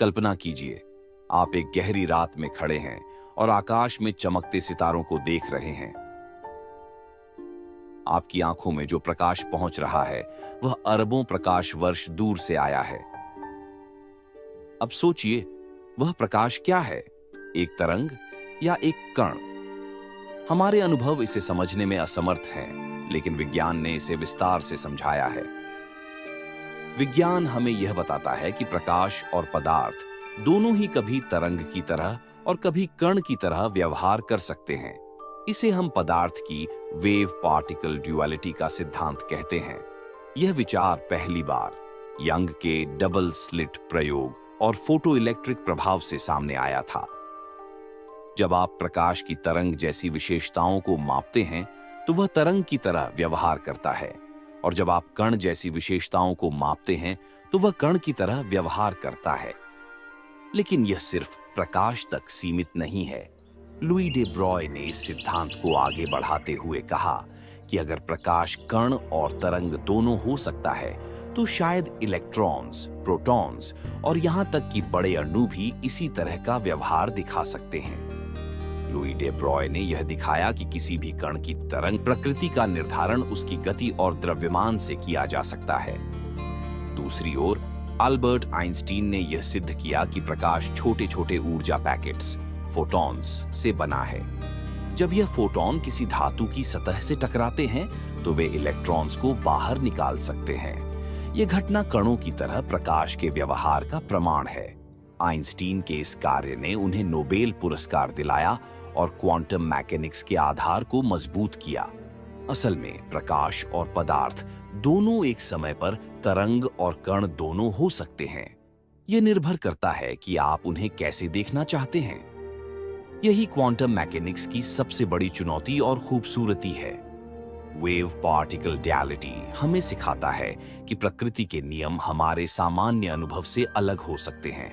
कल्पना कीजिए, आप एक गहरी रात में खड़े हैं और आकाश में चमकते सितारों को देख रहे हैं। आपकी आंखों में जो प्रकाश पहुंच रहा है वह अरबों प्रकाश वर्ष दूर से आया है। अब सोचिए, वह प्रकाश क्या है? एक तरंग या एक कण? हमारे अनुभव इसे समझने में असमर्थ हैं, लेकिन विज्ञान ने इसे विस्तार से समझाया है। विज्ञान हमें यह बताता है कि प्रकाश और पदार्थ दोनों ही कभी तरंग की तरह और कभी कण की तरह व्यवहार कर सकते हैं। इसे हम पदार्थ की वेव पार्टिकल ड्यूअलिटी का सिद्धांत कहते हैं। यह विचार पहली बार यंग के डबल स्लिट प्रयोग और फोटो इलेक्ट्रिक प्रभाव से सामने आया था। जब आप प्रकाश की तरंग जैसी विशेषताओं को मापते हैं तो वह तरंग की तरह व्यवहार करता है, और जब आप कण जैसी विशेषताओं को मापते हैं तो वह कण की तरह व्यवहार करता है। लेकिन यह सिर्फ प्रकाश तक सीमित नहीं है। लुई डे ब्रॉय ने इस सिद्धांत को आगे बढ़ाते हुए कहा कि अगर प्रकाश कण और तरंग दोनों हो सकता है तो शायद इलेक्ट्रॉन्स, प्रोटॉन्स और यहां तक कि बड़े अणु भी इसी तरह का व्यवहार दिखा सकते हैं। लुई डे ब्रॉय ने यह दिखाया कि किसी भी कण की तरंग प्रकृति का निर्धारण उसकी गति और द्रव्यमान से किया जा सकता है। दूसरी ओर अल्बर्ट आइंस्टीन ने यह सिद्ध किया कि प्रकाश छोटे छोटे ऊर्जा पैकेट्स, फोटॉन्स से बना है। जब यह फोटॉन किसी धातु की सतह से टकराते हैं तो वे इलेक्ट्रॉन्स को बाहर निकाल सकते हैं। यह घटना कणों की तरह प्रकाश के व्यवहार का प्रमाण है। आइंस्टीन के इस कार्य ने उन्हें नोबेल पुरस्कार दिलाया और क्वांटम मैकेनिक्स के आधार को मजबूत किया। असल में प्रकाश और पदार्थ दोनों एक समय पर तरंग और कण दोनों हो सकते हैं। यह निर्भर करता है कि आप उन्हें कैसे देखना चाहते हैं। यही क्वांटम मैकेनिक्स की सबसे बड़ी चुनौती और खूबसूरती है। वेव पार्टिकल ड्यूअलिटी हमें सिखाता है कि प्रकृति के नियम हमारे सामान्य अनुभव से अलग हो सकते हैं।